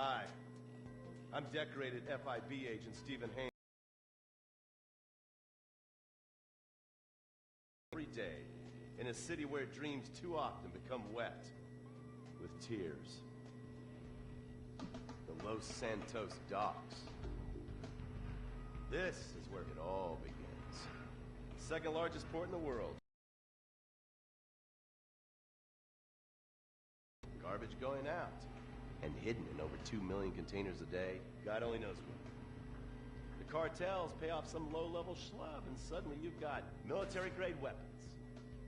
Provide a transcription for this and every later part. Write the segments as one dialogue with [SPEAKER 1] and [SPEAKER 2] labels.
[SPEAKER 1] Hi, I'm decorated FIB agent Stephen Haynes. Every day, in a city where dreams too often become wet with tears. The Los Santos docks. This is where it all begins. Second largest port in the world. Garbage going out. And hidden in over 2 million containers a day, God only knows what. The cartels pay off some low-level schlub, and suddenly you've got military-grade weapons,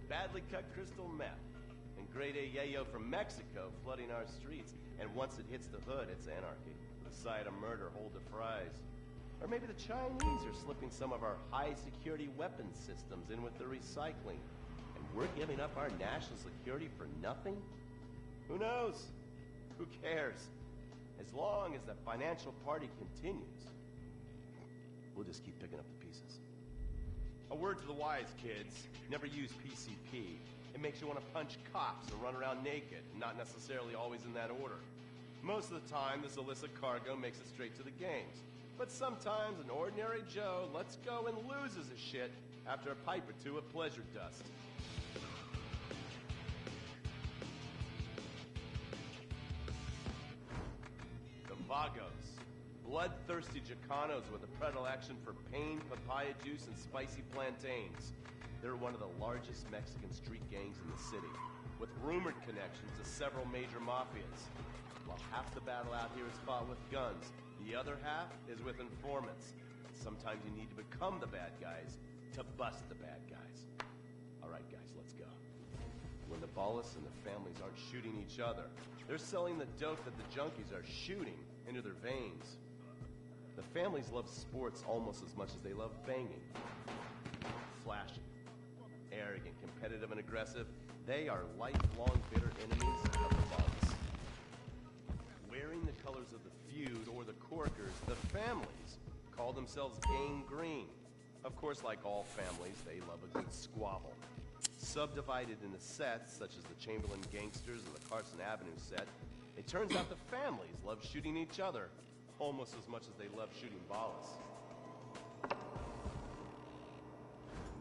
[SPEAKER 1] badly cut crystal meth, and grade A yayo from Mexico flooding our streets. And once it hits the hood, it's anarchy. The side of murder, hold the fries. Or maybe the Chinese are slipping some of our high-security weapons systems in with the recycling, and we're giving up our national security for nothing? Who knows? Who cares? As long as the financial party continues, we'll just keep picking up the pieces. A word to the wise, kids. Never use PCP. It makes you want to punch cops and run around naked, not necessarily always in that order. Most of the time, this illicit cargo makes it straight to the games. But sometimes an ordinary Joe lets go and loses his shit after a pipe or two of pleasure dust. Vagos, bloodthirsty Chicanos with a predilection for pain, papaya juice, and spicy plantains. They're one of the largest Mexican street gangs in the city, with rumored connections to several major mafias. While half the battle out here is fought with guns, the other half is with informants. Sometimes you need to become the bad guys to bust the bad guys. All right, guys, let's go. When the Ballas and the families aren't shooting each other, they're selling the dope that the junkies are shooting into their veins. The families love sports almost as much as they love banging. Flashy, arrogant, competitive, and aggressive, they are lifelong bitter enemies of the Ballas. Wearing the colors of the feud or the Corkers, the families call themselves Gang Green. Of course, like all families, they love a good squabble. Subdivided into sets, such as the Chamberlain Gangsters and the Carson Avenue set, it turns out the families love shooting each other almost as much as they love shooting Ballas.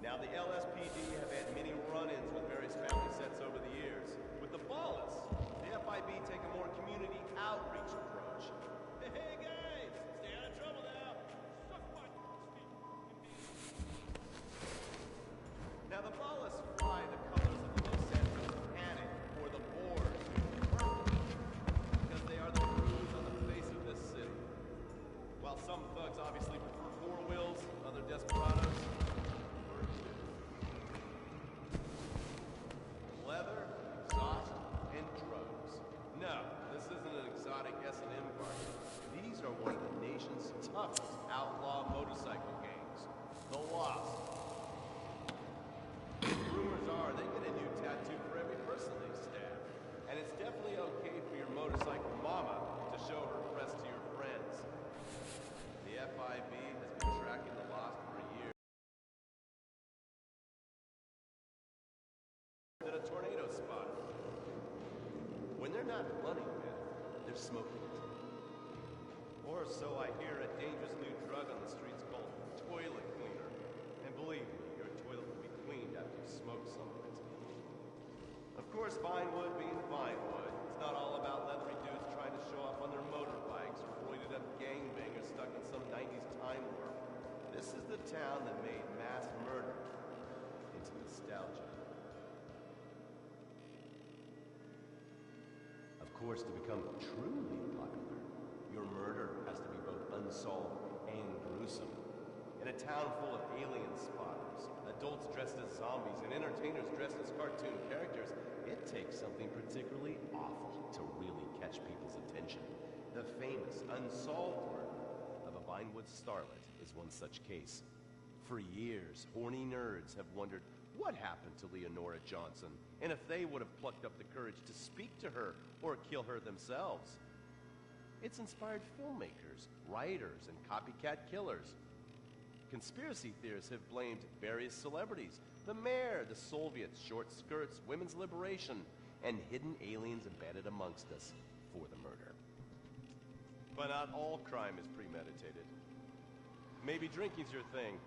[SPEAKER 1] Now, the LSPD have had many run-ins with various family sets over the years. With the Ballas, the FIB take a more community outreach approach. Hey guys, stay out of trouble now. Now, the Ballas fly the colors of the Los Santos Panic or the Boars purple, because they are the crews on the face of this city. While some thugs obviously prefer four wheels, other desperados prefer two. Leather, exhaust, and drugs. No, this isn't an exotic S&M party. These are one of the nation's toughest outlaw motorcycle gangs, the Lost. Rumors are they get a new tattoo for every person they stab. And it's definitely okay for your motorcycle mama to show her crest to your friends. The FIB has been tracking the Lost for years. Did a tornado spot. When they're not running meth, they're smoking it. Or so I hear, a dangerous new drug on the streets called toilet cleaner. And believe me, your toilet will be cleaned after you smoke some of it. Of course, Vinewood being Vinewood, it's not all about leathery dudes trying to show off on their motorbikes or roided up gangbangers stuck in some 90s time warp. This is the town that made mass murder into nostalgia. Of course, to become truly popular, your murder has to be both unsolved and gruesome. In a town full of alien spotters, adults dressed as zombies, and entertainers dressed as cartoon characters, it takes something particularly awful to really catch people's attention. The famous unsolved murder of a Vinewood starlet is one such case. For years, horny nerds have wondered what happened to Leonora Johnson, and if they would have plucked up the courage to speak to her or kill her themselves. It's inspired filmmakers, writers, and copycat killers. Conspiracy theorists have blamed various celebrities, the mayor, the Soviets, short skirts, women's liberation, and hidden aliens embedded amongst us for the murder. But not all crime is premeditated. Maybe drinking's your thing.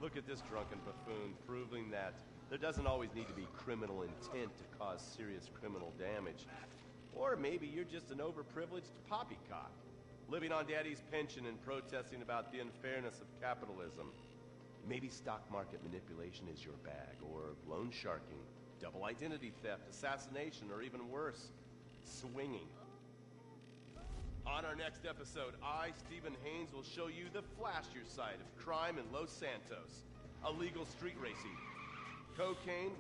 [SPEAKER 1] Look at this drunken buffoon, proving that there doesn't always need to be criminal intent to cause serious criminal damage. Or maybe you're just an overprivileged poppycock, living on daddy's pension and protesting about the unfairness of capitalism. Maybe stock market manipulation is your bag, or loan sharking, double identity theft, assassination, or even worse, swinging. On our next episode, I, Stephen Haynes, will show you the flashier side of crime in Los Santos. Illegal street racing, cocaine,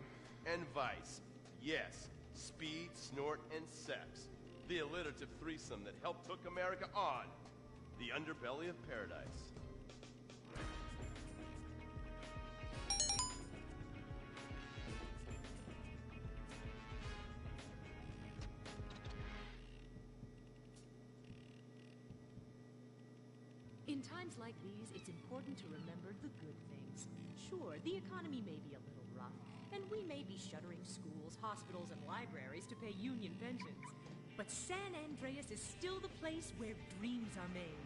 [SPEAKER 1] and vice. Yes, speed, snort, and sex. The alliterative threesome that helped hook America on. The underbelly of paradise.
[SPEAKER 2] In times like these, it's important to remember the good things. Sure, the economy may be a little rough, and we may be shuttering schools, hospitals, and libraries to pay union pensions. But San Andreas is still the place where dreams are made.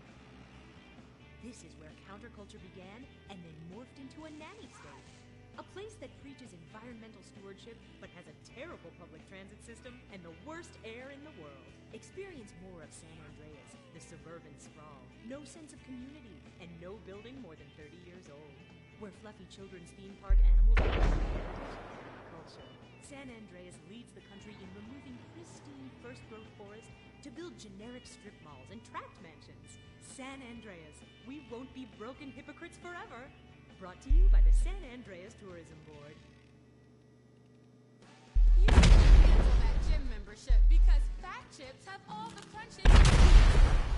[SPEAKER 2] This is where counterculture began and then morphed into a nanny state. A place that preaches environmental stewardship but has a terrible public transit system and the worst air in the world. Experience more of San Andreas, the suburban sprawl, no sense of community, and no building more than 30 years old. Where fluffy children's theme park animals culture. San Andreas leads the country in removing pristine first-growth forest to build generic strip malls and tract mansions. San Andreas, we won't be broken hypocrites forever. Brought to you by the San Andreas Tourism Board.
[SPEAKER 3] You should cancel that gym membership because fat chips have all the crunches.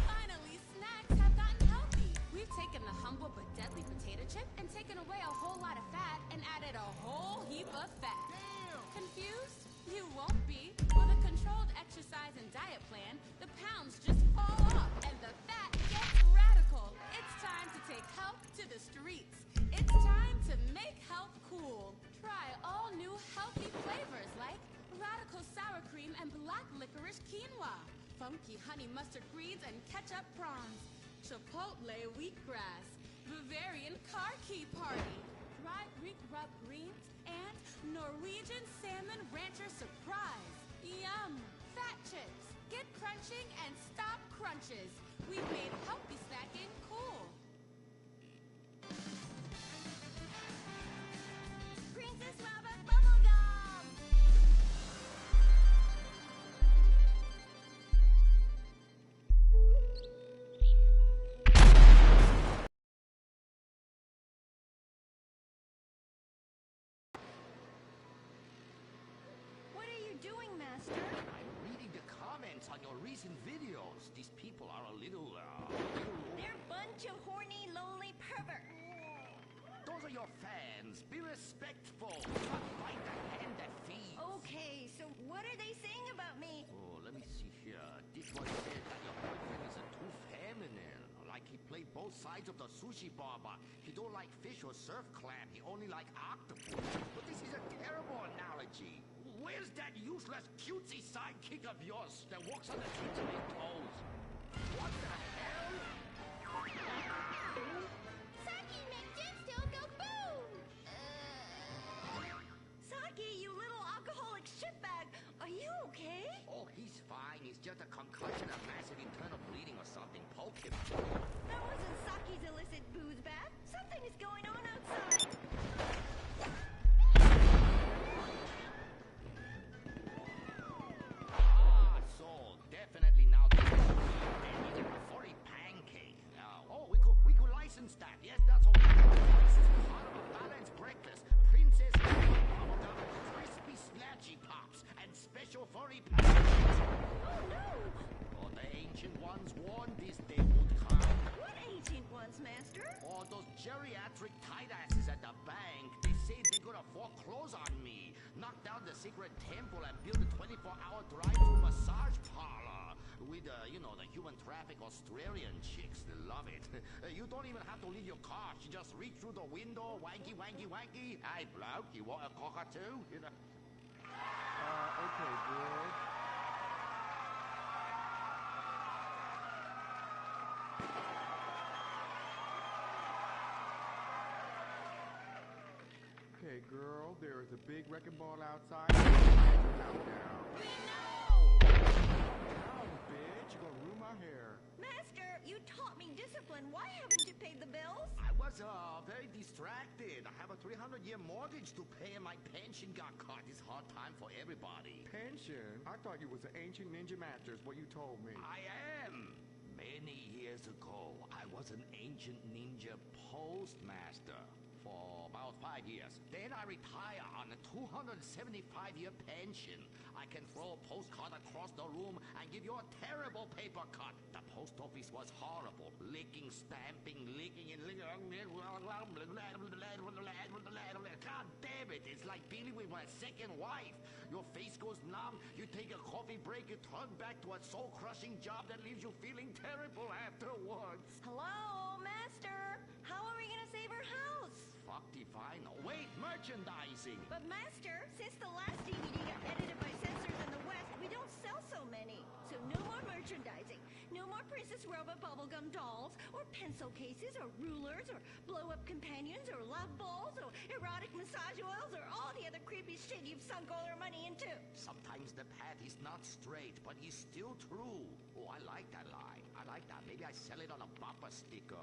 [SPEAKER 3] Finally, snacks have gotten healthy. We've taken the humble but deadly potato chip and taken away a whole lot of fat and added a whole heap of fat. Damn! Confused? You won't be. With a controlled exercise and diet plan, the pounds just fall off and the fat gets radical. It's time to take health to the streets. It's time to make health cool. Try all new healthy flavors like radical sour cream and black licorice quinoa, funky honey mustard greens and ketchup prawns, chipotle wheatgrass, Bavarian car key party, dry Greek rub greens, and Norwegian salmon rancher surprise. Yum! Fat chips. Get crunching and stop crunches. We've made healthy snacking cool. Princess Rabbit Bubblegum!
[SPEAKER 4] What are you doing, Master?
[SPEAKER 5] I'm reading the comments on your recent videos. These people are a little,
[SPEAKER 4] They're a bunch of horny, lonely perverts.
[SPEAKER 5] Those are your fans. Be respectful. Not bite the hand that feeds.
[SPEAKER 4] Okay, so what are they saying about me?
[SPEAKER 5] Oh, let me see here. This one said that your boyfriend is too feminine. Like he played both sides of the sushi bar, but he don't like fish or surf clam. He only like octopus. But this is a terrible analogy. Where's that useless cutesy sidekick of yours that walks on the tips of his toes? What the hell?
[SPEAKER 4] Saki, make gemstones go boom! Saki, you little alcoholic shitbag, are you okay?
[SPEAKER 5] Oh, he's fine. He's just a concussion of massive internal bleeding or something. Poke him.
[SPEAKER 4] That wasn't Saki's illicit booze bath. Something is going on outside.
[SPEAKER 5] So definitely now they're eating a furry pancake. Oh, we could license that. Yes, that's okay. This is part of a balanced breakfast. Princess of the crispy slatchy pops and special furry pancakes.
[SPEAKER 4] Oh no!
[SPEAKER 5] Oh, the ancient ones warned this day would come.
[SPEAKER 4] What ancient ones, Master?
[SPEAKER 5] Oh, those geriatric tight asses at the bank. They say they're gonna foreclose on me, knock down the secret temple, and build a 24-hour drive-through massage parlor with, the human traffic Australian chicks. They love it. You don't even have to leave your car. You just reach through the window, wanky, wanky, wanky. Hey, bloke, you want a cockatoo?
[SPEAKER 6] Okay, bud. Hey, girl, there is a big wrecking ball outside. Now, bitch, you're gonna ruin my hair.
[SPEAKER 4] Master, you taught me discipline. Why haven't you paid the bills?
[SPEAKER 5] I was very distracted. I have a 300-year mortgage to pay and my pension got cut. It's hard time for everybody.
[SPEAKER 6] Pension? I thought you was an ancient ninja master is what you told me.
[SPEAKER 5] I am. Many years ago, I was an ancient ninja postmaster for about 5 years. Then I retire on a 275-year pension. I can throw a postcard across the room and give you a terrible paper cut. The post office was horrible. Licking, stamping, licking, and licking. God damn it, it's like dealing with my second wife. Your face goes numb, you take a coffee break, you turn back to a soul-crushing job that leaves you feeling terrible afterwards.
[SPEAKER 4] Hello, Master. How are we gonna save our house?
[SPEAKER 5] Fuck divine. Wait, merchandising.
[SPEAKER 4] But Master, since the last DVD got edited by censors in the West, we don't sell so many. So no more merchandising. No more Princess Robot bubblegum dolls, or pencil cases, or rulers, or blow-up companions, or love balls, or erotic massage oils, or all the other creepy shit you've sunk all our money into.
[SPEAKER 5] Sometimes the path is not straight, but is still true. Oh, I like that line. I like that. Maybe I sell it on a bumper sticker.